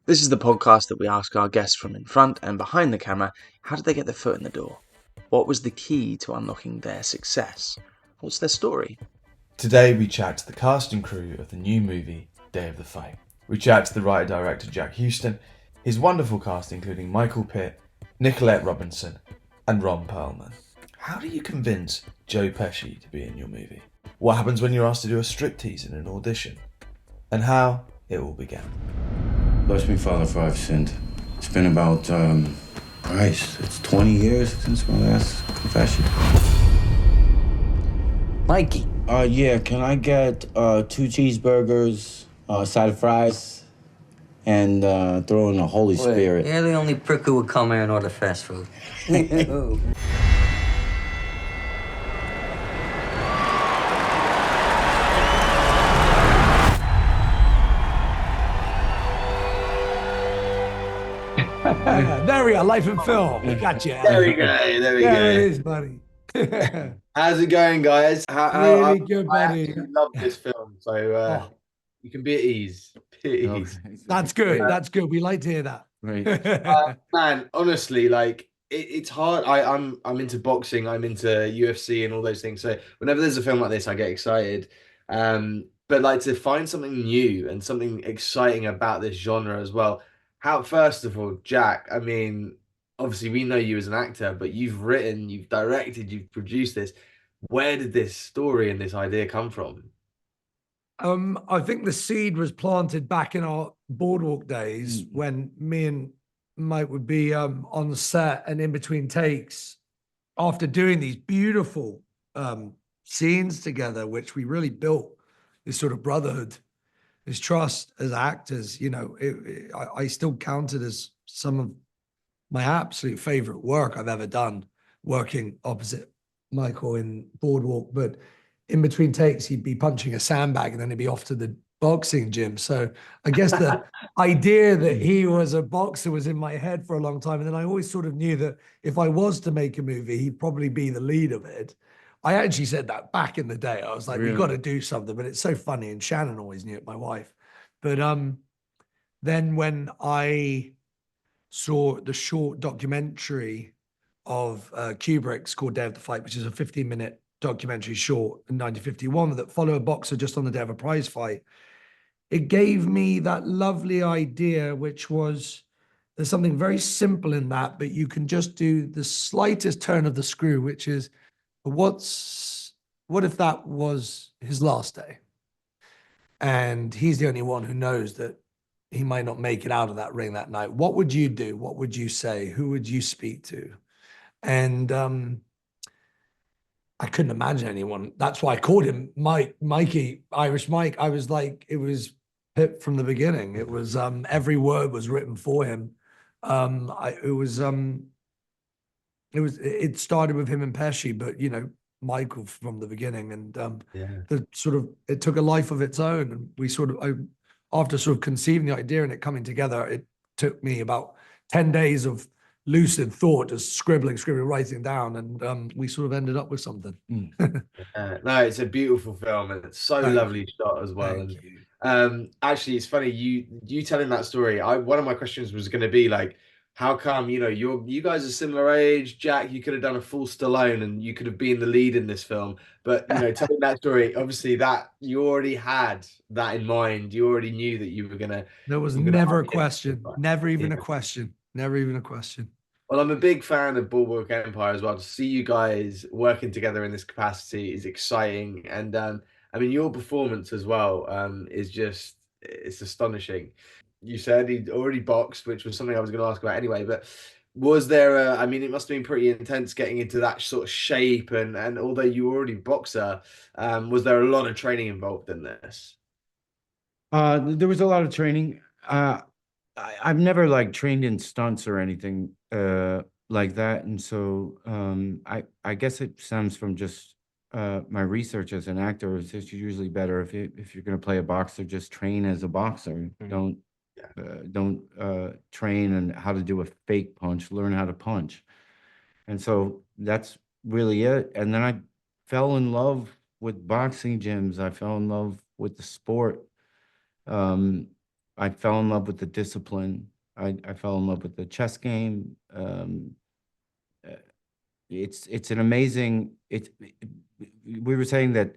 This is the podcast that we ask our guests from in front and behind the camera, how did they get their foot in the door? What was the key to unlocking their success? What's their story? Today we chat to the cast and crew of the new movie, Day of the Fight. We chat to the writer-director Jack Huston, his wonderful cast including Michael Pitt, Nicolette Robinson and Ron Perlman. How do you convince Joe Pesci to be in your movie? What happens when you're asked to do a striptease in an audition? And how it all began. Bless me, Father, for I've sinned. It's been about, Christ, it's 20 years since my last confession. Mikey. Yeah, can I get 2 cheeseburgers, a side of fries, and throw in the Holy Spirit? You're the only prick who would come here and order fast food. There we are, life and film. We got you. There we go. There we There it go. is, buddy. How's it going, guys? Really good, I buddy. actually love this film, so you can be at ease. Be at ease. That's good. That's good. We like to hear that. Right. Man, honestly, like it's hard. I'm into boxing. I'm into UFC and all those things. So whenever there's a film like this, I get excited. But like to find something new and something exciting about this genre as well. How, first of all, Jack, I mean, obviously we know you as an actor, but you've written, you've directed, you've produced this. Where did this story and this idea come from? I think the seed was planted back in our boardwalk days when me and Mike would be on the set and in between takes after doing these beautiful scenes together, which we really built this sort of brotherhood, this trust as actors. You know, I still count it as some of my absolute favorite work I've ever done, working opposite Michael in Boardwalk. But in between takes, he'd be punching a sandbag and then he'd be off to the boxing gym. So I guess the idea that he was a boxer was in my head for a long time. And then I always sort of knew that if I was to make a movie, he'd probably be the lead of it. I actually said that back in the day. I was like, Really? we've got to do something. But it's so funny. And Shannon always knew it, my wife. But then when I saw the short documentary of Kubrick's called Day of the Fight, which is a 15-minute documentary short in 1951 that followed a boxer just on the day of a prize fight. It gave me that lovely idea, which was there's something very simple in that, but you can just do the slightest turn of the screw, which is what if that was his last day? And he's the only one who knows that he might not make it out of that ring that night. What would you do? What would you say? Who would you speak to? And I couldn't imagine anyone. That's why I called him Mikey, Irish Mike. I was like, it was Pip from the beginning. It was every word was written for him. It started with him and Pesci, but you know, Michael from the beginning, and it took a life of its own. And we after sort of conceiving the idea and it coming together, it took me about 10 days of lucid thought, just scribbling, writing down, and we sort of ended up with something. No, it's a beautiful film and it's so lovely shot as well. Thank And you. actually, it's funny you telling that story. One of my questions was going to be like, how come you guys are similar age, Jack? You could have done a full Stallone and you could have been the lead in this film. But telling that story, obviously that you already had that in mind. You already knew that you were gonna. There was you were gonna never a have it. question, never even Yeah. a question, never even a question. Well, I'm a big fan of Boardwalk Empire as well. To see you guys working together in this capacity is exciting, and I mean your performance as well is just it's astonishing. You said he'd already boxed, which was something I was going to ask about anyway. But was there I mean, it must have been pretty intense getting into that sort of shape, and although you were already a boxer, was there a lot of training involved in this? There was a lot of training. I've never like trained in stunts or anything like that, and so I guess it stems from just my research as an actor. It's just usually better if you're going to play a boxer, just train as a boxer. Don't train on how to do a fake punch. Learn how to punch, and so that's really it. And then I fell in love with boxing gyms. I fell in love with the sport. I fell in love with the discipline. I fell in love with the chess game. Uh, it's an amazing. We were saying that,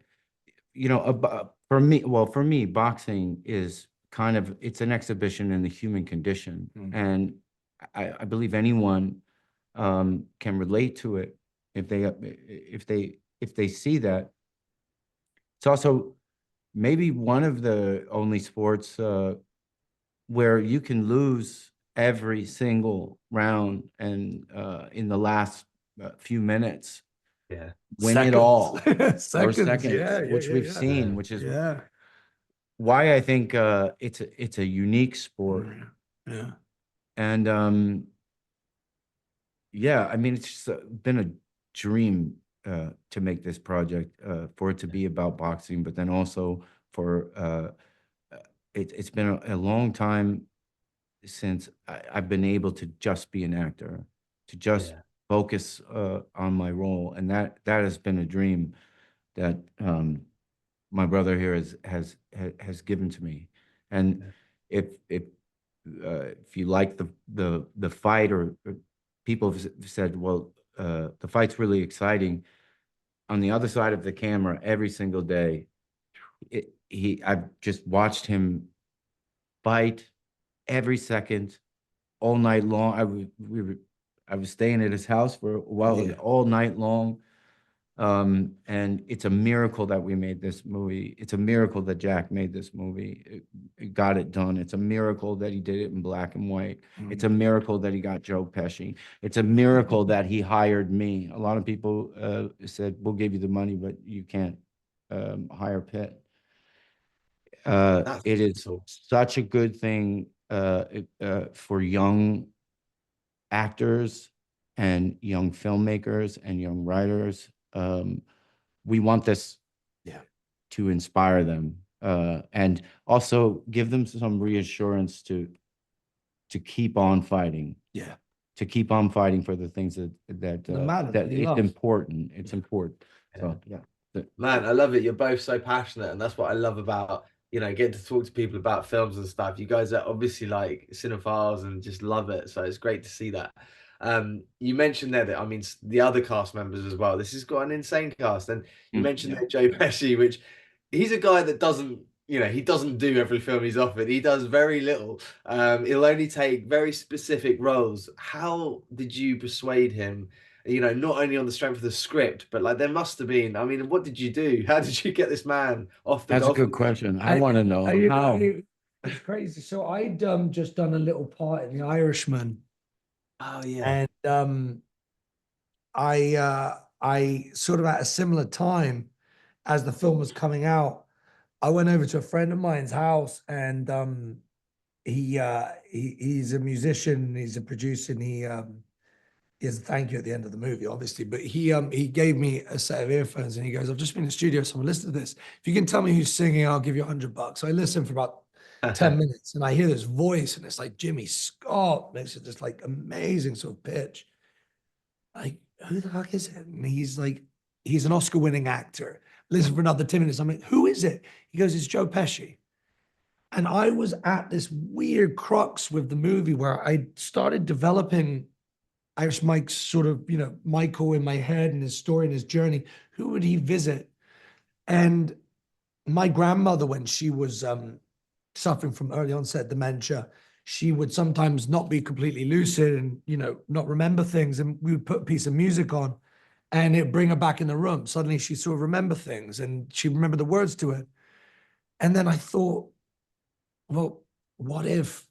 for me, boxing is kind of, it's an exhibition in the human condition, and I believe anyone can relate to it if they see that. It's also maybe one of the only sports where you can lose every single round and in the last few minutes Yeah. win it all. Seconds, yeah, which we've seen, Yeah. which is yeah, why I think it's a unique sport. yeah. And yeah, I mean, it's just been a dream to make this project, for it to be about boxing, but then also for it's been a long time since I've been able to just be an actor, to just Yeah. focus on my role, and that has been a dream that my brother here has given to me. And if you like the fight, or people have said, well, the fight's really exciting. On the other side of the camera, every single day, I've just watched him fight every second, all night long. I was staying at his house for a while, Yeah. all night long. And it's a miracle that we made this movie. It's a miracle that Jack made this movie. It got it done. It's a miracle that he did it in black and white. It's a miracle that he got Joe Pesci. It's a miracle that he hired me. A lot of people said, we'll give you the money, but you can't hire Pitt. That's It is awesome. such a good thing for young actors and young filmmakers and young writers. We want this to inspire them, and also give them some reassurance to keep on fighting. Yeah. To keep on fighting for the things that No matter that that he it's loves. important. It's important. So yeah. Man, I love it. You're both so passionate, and that's what I love about, getting to talk to people about films and stuff. You guys are obviously like cinephiles and just love it. So it's great to see that. You mentioned there that, I mean, the other cast members as well. This has got an insane cast. And you mentioned Yeah. there Joe Pesci, which he's a guy that doesn't, he doesn't do every film he's offered. He does very little. He'll only take very specific roles. How did you persuade him? Not only on the strength of the script, but like there must have been. I mean, what did you do? How did you get this man off the That's a golf good course? question. I want to know how. It's crazy. So I'd just done a little part in The Irishman, Oh yeah. and I sort of at a similar time as the film was coming out, I went over to a friend of mine's house, and he's a musician, he's a producer, and he has a thank you at the end of the movie, obviously. But he gave me a set of earphones, and he goes, "I've just been in the studio, someone listen to this. If you can tell me who's singing, I'll give you $100." So I listened for about 10 minutes, and I hear this voice, and it's like Jimmy Scott makes it this like amazing sort of pitch. Like, who the fuck is it? And he's like, he's an Oscar-winning actor. Listen for another 10 minutes. I'm like, who is it? He goes, it's Joe Pesci. And I was at this weird crux with the movie where I started developing Irish Mike's sort of, Michael in my head and his story and his journey. Who would he visit? And my grandmother, when she was suffering from early onset dementia, she would sometimes not be completely lucid and, not remember things. And we would put a piece of music on and it'd bring her back in the room. Suddenly she sort of remember things and she remembered the words to it. And then I thought, well, what if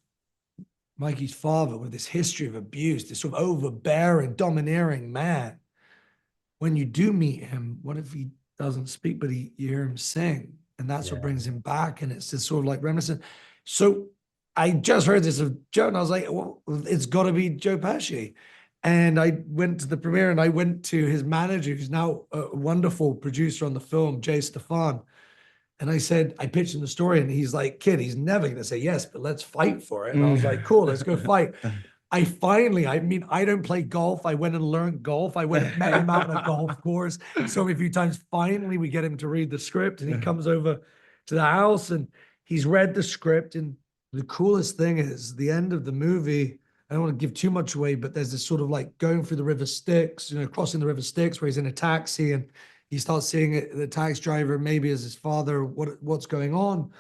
Mikey's father, with this history of abuse, this sort of overbearing, domineering man, when you do meet him, what if he doesn't speak, but you hear him sing? And that's what brings him back. And it's this sort of like reminiscent. So I just heard this of Joe, and I was like, well, it's got to be Joe Pesci. And I went to the premiere, and I went to his manager, who's now a wonderful producer on the film, Jay Stefan. And I said, I pitched him the story, and he's like, kid, he's never going to say yes, but let's fight for it. And I was like, cool, let's go fight. I don't play golf. I went and learned golf. I went and met him out on a golf course so a few times. Finally, we get him to read the script, and he comes over to the house, and he's read the script in The coolest thing is the end of the movie. I don't want to give too much away, but there's this sort of like going through the River Styx, crossing the River Styx, where he's in a taxi and he starts seeing the taxi driver maybe as his father, what's going on.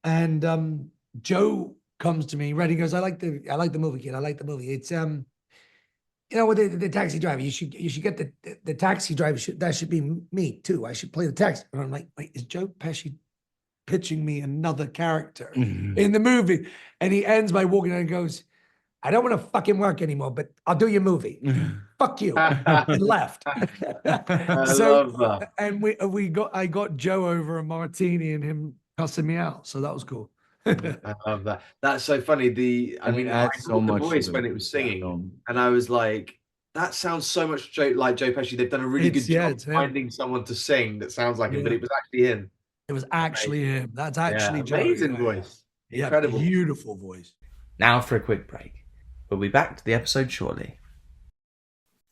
And Joe comes to me, right? He goes, I like the movie, kid. I like the movie. It's with the taxi driver, you should get the taxi driver. That should be me too. I should play the taxi. And I'm like, wait, is Joe Pesci pitching me another character in the movie? And he ends by walking in and goes, I don't want to fucking work anymore, but I'll do your movie. Fuck you. And left. I love that. And I got Joe over a martini and him cussing me out. So that was cool. I love that. That's so funny. I adds so caught the much to voice the when it was singing, film. and I was like, that sounds so much like Joe Pesci. They've done a really good job finding someone to sing that sounds like him, but it was actually him. It was actually him. That's actually Joe. Amazing voice. Yeah, Incredible. beautiful voice. Now for a quick break. We'll be back to the episode shortly.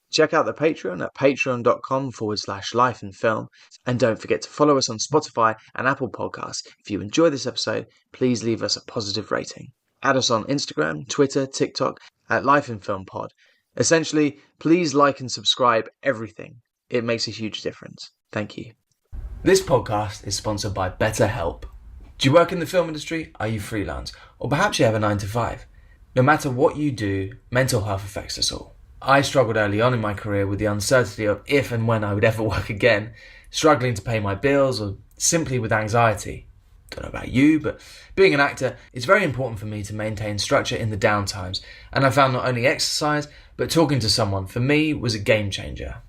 Check out the Patreon at patreon.com/lifeinfilm. And don't forget to follow us on Spotify and Apple Podcasts. If you enjoy this episode, please leave us a positive rating. Add us on Instagram, Twitter, TikTok at Life in Film Pod. Essentially, please like and subscribe everything. It makes a huge difference. Thank you. This podcast is sponsored by Betterhelp. Do you work in the film industry? Are you freelance? Or perhaps you have a 9-to-5? No matter what you do, mental health affects us all. I struggled early on in my career with the uncertainty of if and when I would ever work again, struggling to pay my bills, or simply with anxiety. Don't know about you, but being an actor, it's very important for me to maintain structure in the downtimes, and I found not only exercise, but talking to someone, for me, was a game changer.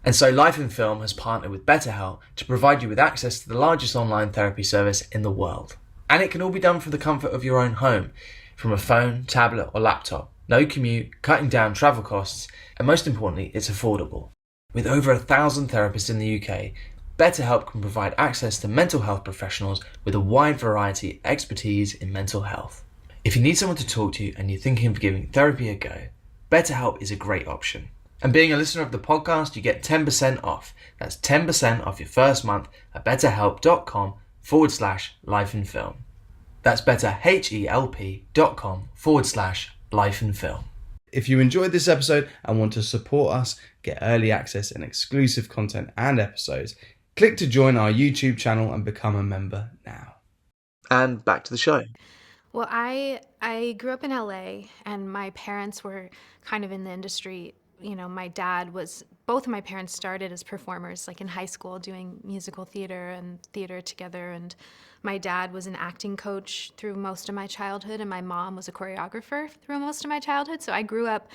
And so Life in Film has partnered with Betterhelp to provide you with access to the largest online therapy service in the world. And it can all be done from the comfort of your own home, from a phone, tablet or laptop. No commute, cutting down travel costs, and most importantly, it's affordable. With over 1,000 therapists in the UK, Betterhelp can provide access to mental health professionals with a wide variety of expertise in mental health. If you need someone to talk to and you're thinking of giving therapy a go, Betterhelp is a great option. And being a listener of the podcast, you get 10% off. That's 10% off your first month at betterhelp.com/lifeinfilm. That's betterhelp.com/lifeinfilm. If you enjoyed this episode and want to support us, get early access and exclusive content and episodes, click to join our YouTube channel and become a member now. And back to the show. Well, I grew up in LA and my parents were kind of in the industry. Both of my parents started as performers, like in high school, doing musical theater and theater together. And my dad was an acting coach through most of my childhood, and my mom was a choreographer through most of my childhood. So I grew up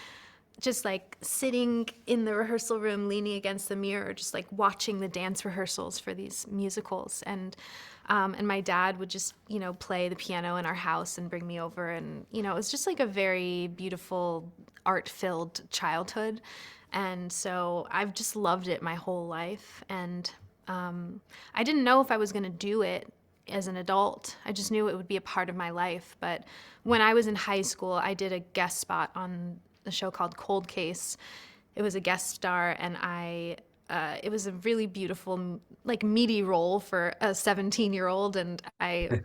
just like sitting in the rehearsal room, leaning against the mirror, just like watching the dance rehearsals for these musicals. And my dad would just, play the piano in our house and bring me over. And, it was just like a very beautiful, art-filled childhood. And so I've just loved it my whole life. And I didn't know if I was going to do it as an adult. I just knew it would be a part of my life. But when I was in high school, I did a guest spot on a show called Cold Case. It was a guest star, and it was a really beautiful, like, meaty role for a 17-year-old, and I,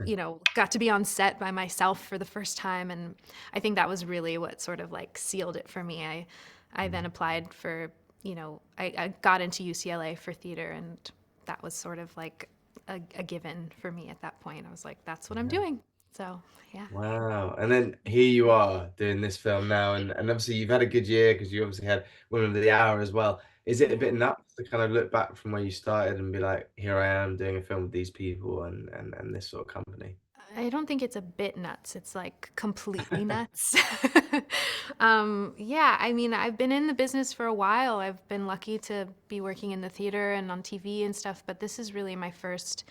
got to be on set by myself for the first time, and I think that was really what sort of like sealed it for me. I then applied for, I got into UCLA for theater, and that was sort of like a given for me at that point. I was like, that's what I'm doing. So, yeah. Wow. And then here you are doing this film now, and obviously you've had a good year because you obviously had Women of the Hour as well. Is it a bit nuts to kind of look back from where you started and be like, here I am doing a film with these people and this sort of company? I don't think it's a bit nuts. It's like completely nuts. Yeah, I mean, I've been in the business for a while. I've been lucky to be working in the theater and on TV and stuff, but this is really my first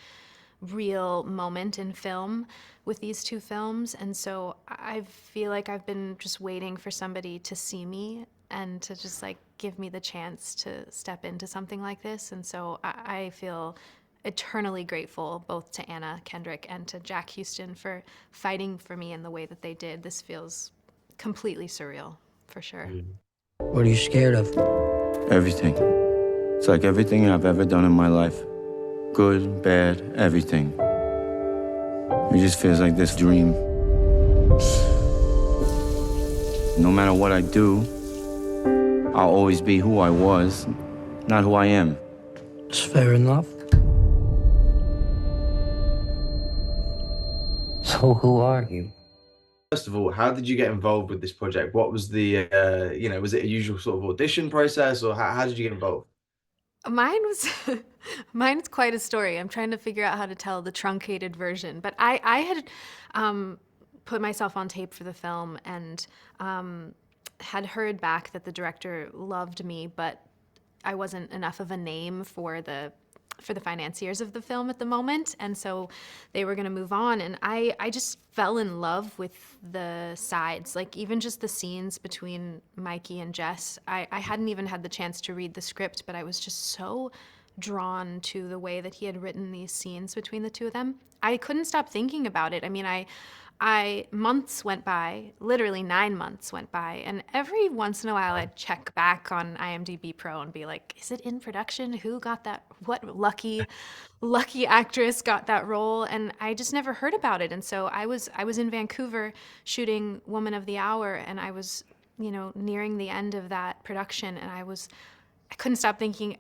real moment in film with these two films. And so I feel like I've been just waiting for somebody to see me and to just like give me the chance to step into something like this. And so I feel eternally grateful both to Anna Kendrick and to Jack Huston for fighting for me in the way that they did. This feels completely surreal, for sure. What are you scared of? Everything. It's like everything I've ever done in my life. Good, bad, everything. It just feels like this dream. No matter what I do, I'll always be who I was, not who I am. It's fair enough. So who are you? First of all, how did you get involved with this project? What was the, was it a usual sort of audition process, or how did you get involved? Mine was mine's quite a story. I'm trying to figure out how to tell the truncated version. But I had put myself on tape for the film and had heard back that the director loved me, but I wasn't enough of a name for the financiers of the film at the moment, and so they were going to move on, and I just fell in love with the sides, like even just the scenes between Mikey and Jess. I hadn't even had the chance to read the script, but I was just so drawn to the way that he had written these scenes between the two of them. I couldn't stop thinking about it. I mean, months went by, literally 9 months went by, and every once in a while I'd check back on IMDb Pro and be like, is it in production? Who got that? What lucky actress got that role? And I just never heard about it. And so I was in Vancouver shooting Woman of the Hour, and I was, nearing the end of that production, and I couldn't stop thinking.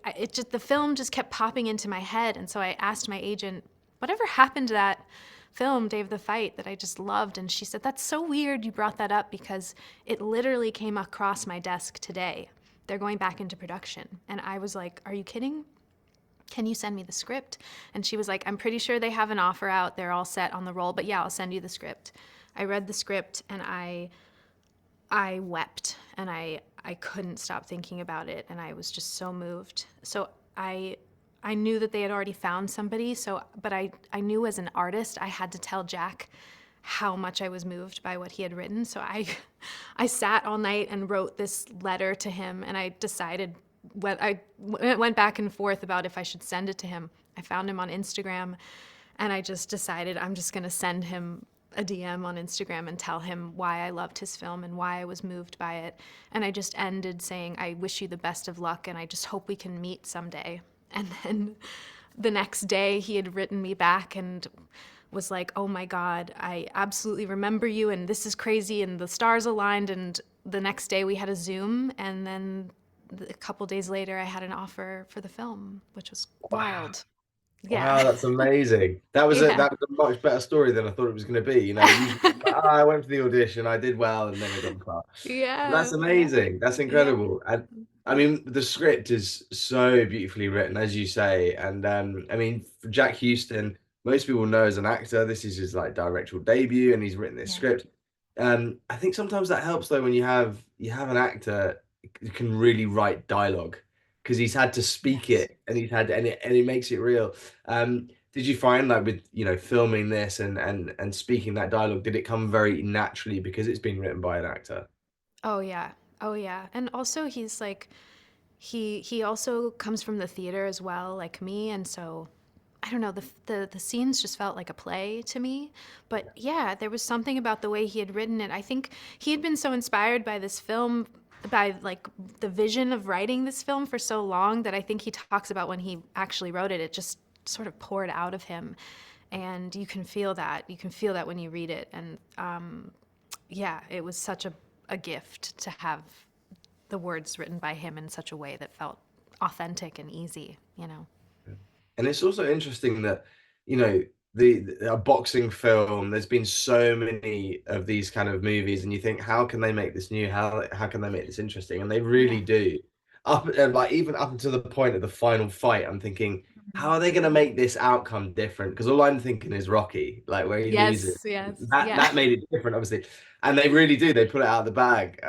The film just kept popping into my head, and so I asked my agent, whatever happened to that film, Day of the Fight, that I just loved? And she said, that's so weird you brought that up, because it literally came across my desk today. They're going back into production. And I was like, are you kidding? Can you send me the script? And she was like, I'm pretty sure they have an offer out. They're all set on the role, but yeah, I'll send you the script. I read the script and I wept, and I couldn't stop thinking about it, and I was just so moved. So I knew that they had already found somebody, but I knew as an artist I had to tell Jack how much I was moved by what he had written. So I sat all night and wrote this letter to him, and I decided I went back and forth about if I should send it to him. I found him on Instagram, and I just decided I'm just going to send him a DM on Instagram and tell him why I loved his film and why I was moved by it. And I just ended saying, I wish you the best of luck, and I just hope we can meet someday. And then the next day he had written me back and was like, oh my God, I absolutely remember you, and this is crazy, and the stars aligned. And the next day we had a Zoom, and then a couple days later I had an offer for the film, which was wild. Yeah. Wow, that's amazing. That was Yeah. that was a much better story than I thought it was going to be. Usually, I went for the audition, I did well, and then I got the part. Yeah. That's amazing. That's incredible. And I mean, the script is so beautifully written, as you say. And I mean, for Jack Huston, most people know as an actor, this is his like directorial debut, and he's written this script. I think sometimes that helps though when you have an actor who can really write dialogue, because he's had to speak it, and he makes it real. Did you find like with filming this and speaking that dialogue, did it come very naturally because it's been written by an actor? Oh yeah. And also he's like, he also comes from the theater as well, like me, and so I don't know, the scenes just felt like a play to me. But yeah, there was something about the way he had written it. I think he had been so inspired by this film, by like the vision of writing this film for so long, that I think he talks about when he actually wrote it, it just sort of poured out of him. And you can feel that. You can feel that when you read it. And yeah, it was such a gift to have the words written by him in such a way that felt authentic and easy. And it's also interesting that, a boxing film, there's been so many of these kind of movies, and you think, how can they make this new? How can they make this interesting? And they really do. Even up until the point of the final fight, I'm thinking, how are they going to make this outcome different? Because all I'm thinking is Rocky, like where he loses. That made it different, obviously, and they really do. They pull it out of the bag.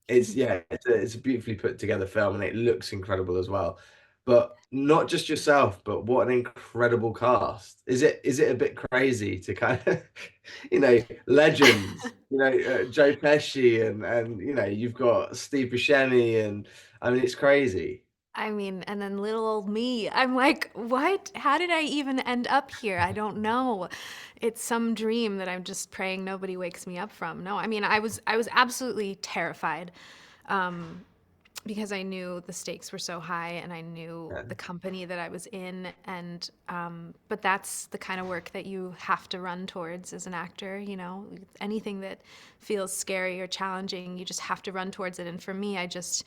It's a beautifully put together film, and it looks incredible as well. But not just yourself, but what an incredible cast. Is it a bit crazy to kind of, legends, Joe Pesci and you've got Steve Buscemi, and I mean, it's crazy. I mean, and then little old me, I'm like, what? How did I even end up here? I don't know. It's some dream that I'm just praying nobody wakes me up from. No, I mean, I was absolutely terrified. because I knew the stakes were so high and I knew the company that I was in. And, but that's the kind of work that you have to run towards as an actor, you know, anything that feels scary or challenging, you just have to run towards it. And for me, I just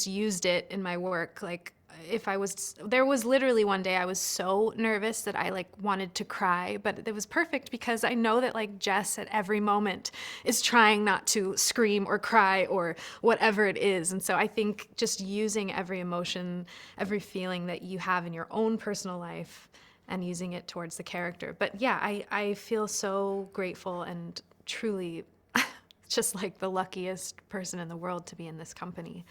used it in my work. Like, there was literally one day I was so nervous that I like wanted to cry, but it was perfect because I know that like Jess at every moment is trying not to scream or cry or whatever it is. And so I think just using every emotion, every feeling that you have in your own personal life and using it towards the character. But yeah, I feel so grateful and truly just like the luckiest person in the world to be in this company.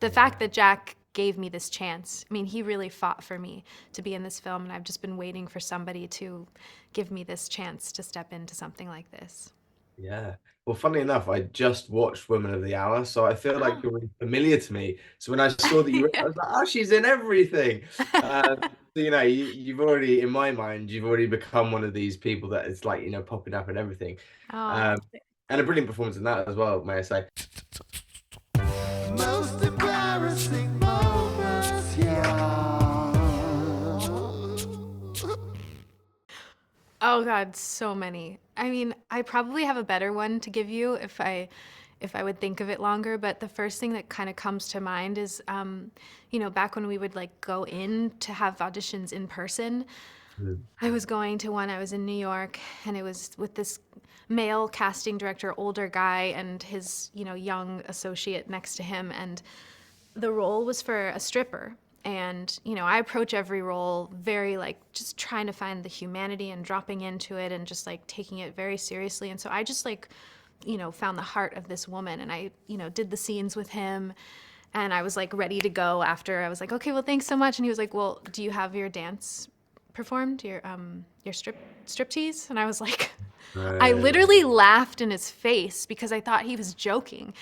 The fact that Jack gave me this chance, I mean, he really fought for me to be in this film, and I've just been waiting for somebody to give me this chance to step into something like this. Yeah. Well, funny enough, I just watched Women of the Hour, so I feel like you're really familiar to me. So when I saw that you were, I was like, oh, she's in everything. So, you know, you've already, in my mind, you've already become one of these people that is like, you know, popping up and everything. And a brilliant performance in that as well, may I say. Most embarrassing moments, Oh God, so many. I mean, I probably have a better one to give you if I would think of it longer, but the first thing that kind of comes to mind is, you know, back when we would like go in to have auditions in person. I was going to one, I was in New York, and it was with this male casting director, older guy, and his, you know, young associate next to him. And the role was for a stripper. And, you know, I approach every role very like just trying to find the humanity and dropping into it and just like taking it very seriously. And so I just like, you know, found the heart of this woman, and I, you know, did the scenes with him. And I was like ready to go after. I was like, okay, well, thanks so much. And he was like, well, do you have your dance performed, your striptease? And I was like, I literally laughed in his face because I thought he was joking.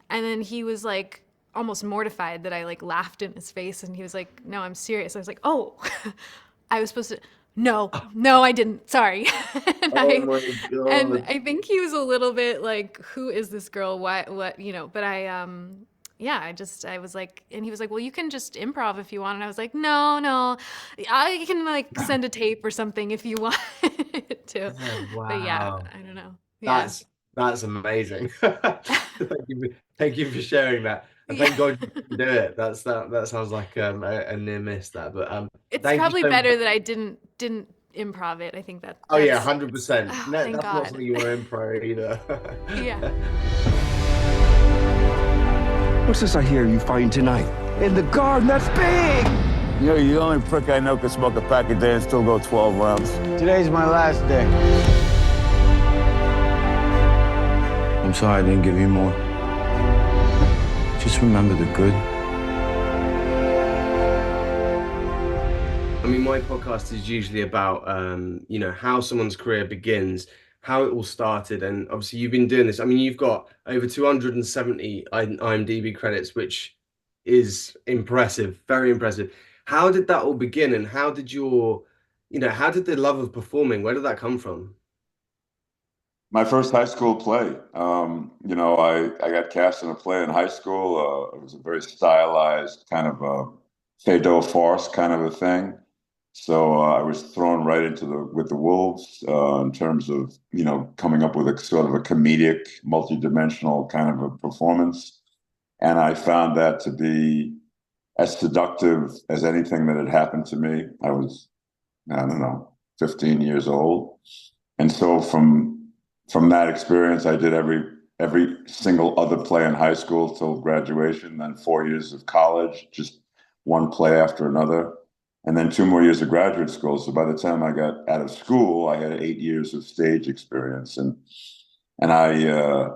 And then he was like almost mortified that I like laughed in his face, and he was like, no, I'm serious. I was like, oh, I was supposed to, no, I didn't, sorry. Oh my God. And I think he was a little bit like, who is this girl? What, you know, but yeah, I was like, and he was like, well, you can just improv if you want. And I was like, no, I can like send a tape or something if you want to. Oh, wow. But yeah, I don't know. Yeah. That's amazing. Thank you for sharing that. And thank God you can do it. That sounds like a near miss that. But it's probably better that I didn't improv it. I think that. Oh yeah, 100%. Oh, No, thank that's God. not something you want to improv either. Yeah. What's this I hear you fighting tonight? In the garden, that's big! You're the only prick I know can smoke a pack a day and still go 12 rounds. Today's my last day. I'm sorry I didn't give you more. Just remember the good. I mean, my podcast is usually about, you know, how someone's career begins, how it all started. And obviously you've been doing this. I mean, you've got over 270 IMDb credits, which is impressive, very impressive. How did that all begin? And how did how did the love of performing, where did that come from? My first high school play. You know, I got cast in a play in high school. It was a very stylized kind of a fado farce kind of a thing. So I was thrown right into with the wolves in terms of, you know, coming up with a sort of a comedic, multidimensional kind of a performance. And I found that to be as seductive as anything that had happened to me. I was, I don't know, 15 years old. And so from that experience, I did every single other play in high school till graduation, then 4 years of college, just one play after another. And then 2 more years of graduate school. So by the time I got out of school, I had 8 years of stage experience. And I,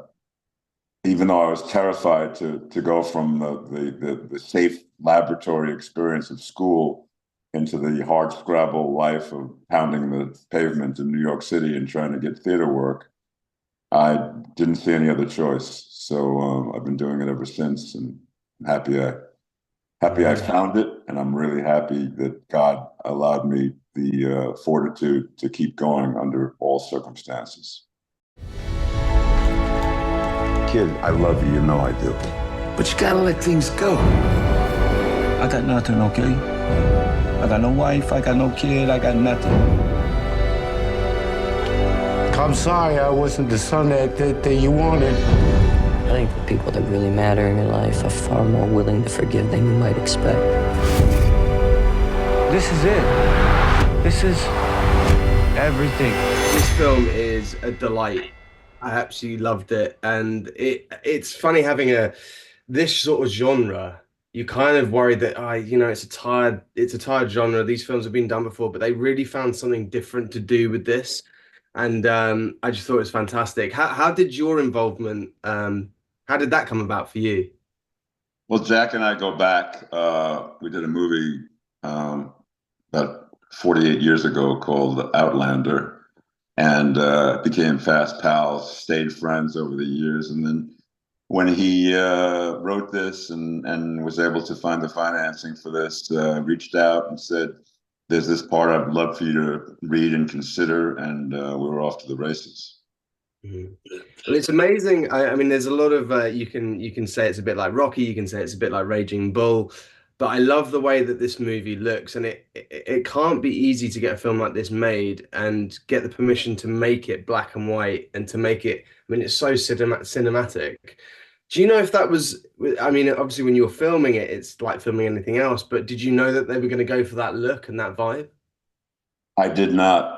even though I was terrified to go from the safe laboratory experience of school into the hard scrabble life of pounding the pavement in New York City and trying to get theater work, I didn't see any other choice. So I've been doing it ever since, and I'm happy I found it, and I'm really happy that God allowed me the fortitude to keep going under all circumstances. Kid, I love you, you know I do. But you gotta let things go. I got nothing, okay? I got no wife, I got no kid, I got nothing. I'm sorry I wasn't the son that you wanted. I think the people that really matter in your life are far more willing to forgive than you might expect. This is it. This is everything. This film is a delight. I absolutely loved it, and it's funny having this sort of genre. You kind of worry that it's a tired genre. These films have been done before, but they really found something different to do with this, and I just thought it was fantastic. How did your involvement? How did that come about for you? Well, Jack and I go back. We did a movie about 48 years ago called Outlander, and became fast pals, stayed friends over the years. And then when he wrote this and was able to find the financing for this, reached out and said, there's this part I'd love for you to read and consider, and we were off to the races. Mm-hmm. Well, it's amazing. I mean, there's a lot of you can say it's a bit like Rocky, you can say it's a bit like Raging Bull, but I love the way that this movie looks, and it can't be easy to get a film like this made and get the permission to make it black and white and to make it. I mean, it's so cinematic. Do you know if that was? I mean, obviously, when you were filming it, it's like filming anything else. But did you know that they were going to go for that look and that vibe? I did not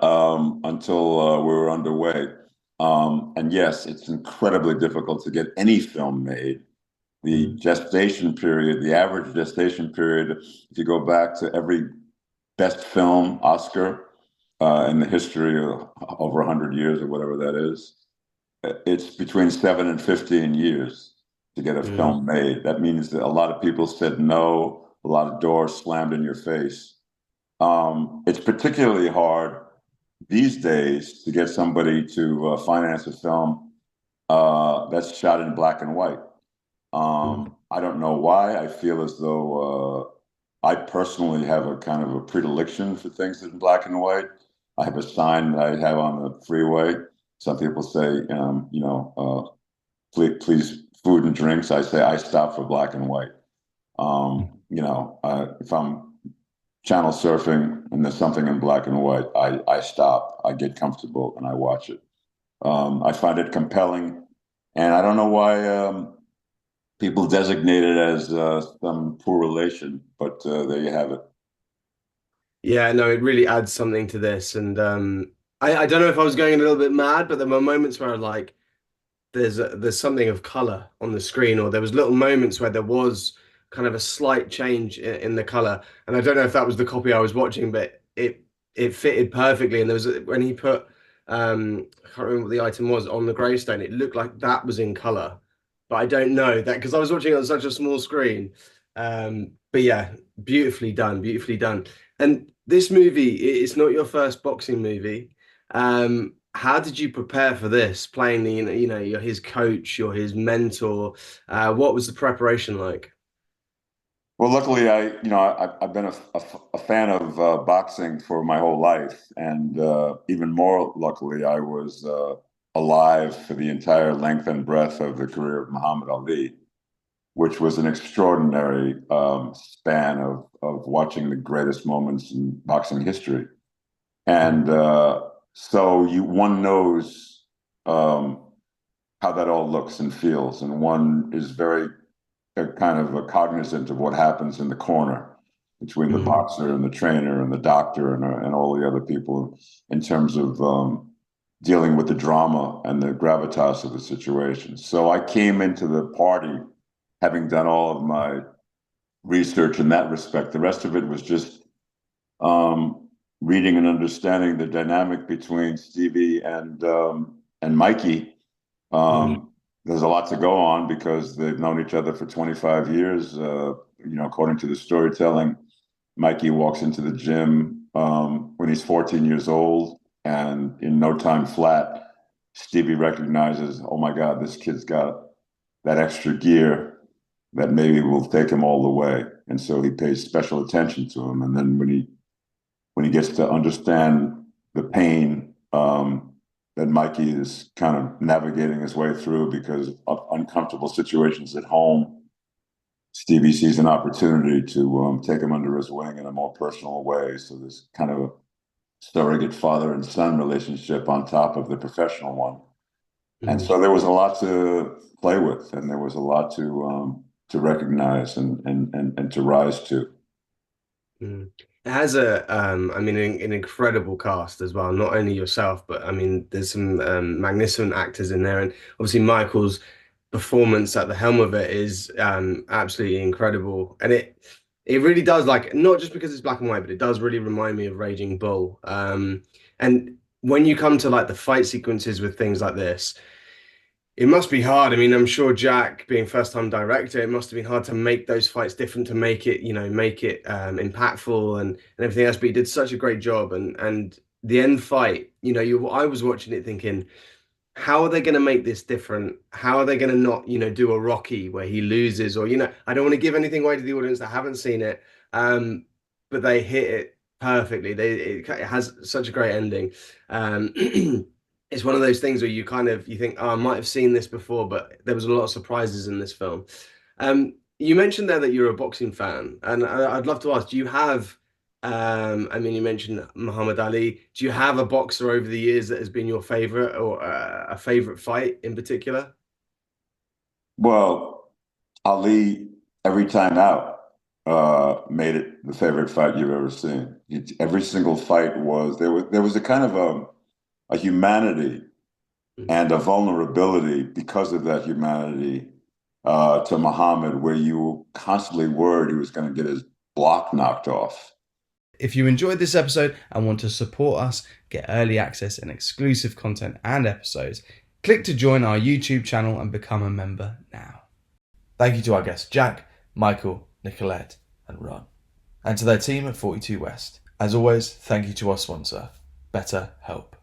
until we were underway. And yes, it's incredibly difficult to get any film made. The gestation period, the average gestation period, if you go back to every best film Oscar in the history of over 100 years or whatever that is, it's between 7 and 15 years to get a film made. That means that a lot of people said no, a lot of doors slammed in your face. It's particularly hard these days to get somebody to finance a film that's shot in black and white. I don't know why. I feel as though I personally have a kind of a predilection for things in black and white. I have a sign that I have on the freeway. Some people say, please, food and drinks. I say I stop for black and white. If I'm channel surfing and there's something in black and white, I stop, I get comfortable, and I watch it. I find it compelling, and I don't know why people designate it as some poor relation, but there you have it. Yeah, no, it really adds something to this, and I don't know if I was going a little bit mad, but there were moments where like there's something of color on the screen, or there was little moments where there was kind of a slight change in the color, and I don't know if that was the copy I was watching, but it fitted perfectly. And there was when he put I can't remember what the item was on the gravestone, it looked like that was in color, but I don't know that because I was watching it on such a small screen. But yeah, beautifully done, beautifully done. And this movie, it's not your first boxing movie. How did you prepare for this? Playing you're his coach, you're his mentor. What was the preparation like? Well, luckily, I've been a fan of boxing for my whole life, and even more luckily, I was alive for the entire length and breadth of the career of Muhammad Ali, which was an extraordinary span of watching the greatest moments in boxing history. And so one knows how that all looks and feels, and one is very kind of cognizant of what happens in the corner between the boxer and the trainer and the doctor and all the other people in terms of dealing with the drama and the gravitas of the situation. So I came into the party having done all of my research in that respect. The rest of it was just reading and understanding the dynamic between Stevie and Mikey. There's a lot to go on because they've known each other for 25 years. According to the storytelling, Mikey walks into the gym when he's 14 years old, and in no time flat, Stevie recognizes, oh my God, this kid's got that extra gear that maybe will take him all the way. And so he pays special attention to him. And then when he gets to understand the pain that Mikey is kind of navigating his way through because of uncomfortable situations at home, Stevie sees an opportunity to take him under his wing in a more personal way. So there's kind of a surrogate father and son relationship on top of the professional one. And so there was a lot to play with, and there was a lot to recognize and to rise to. It has an incredible cast as well. Not only yourself, but I mean, there's some magnificent actors in there, and obviously Michael's performance at the helm of it is absolutely incredible. And it really does, like, not just because it's black and white, but it does really remind me of Raging Bull. And when you come to like the fight sequences with things like this, it must be hard. I mean, I'm sure Jack, being first-time director, it must have been hard to make those fights different, to make it impactful and everything else. But he did such a great job. And the end fight, I was watching it thinking, how are they going to make this different? How are they going to not, do a Rocky where he loses? Or, I don't want to give anything away to the audience that haven't seen it, but they hit it perfectly. It has such a great ending. It's one of those things where you think, oh, I might have seen this before, but there was a lot of surprises in this film. You mentioned there that you're a boxing fan, and I'd love to ask, do you have, you mentioned Muhammad Ali. Do you have a boxer over the years that has been your favorite, or a favorite fight in particular? Well, Ali, every time out, made it the favorite fight you've ever seen. Every single fight there was a kind of a humanity and a vulnerability because of that humanity to Muhammad, where you were constantly worried he was going to get his block knocked off. If you enjoyed this episode and want to support us, get early access and exclusive content and episodes, click to join our YouTube channel and become a member now. Thank you to our guests Jack, Michael, Nicolette and Ron, and to their team at 42 West. As always, thank you to our sponsor, Betterhelp.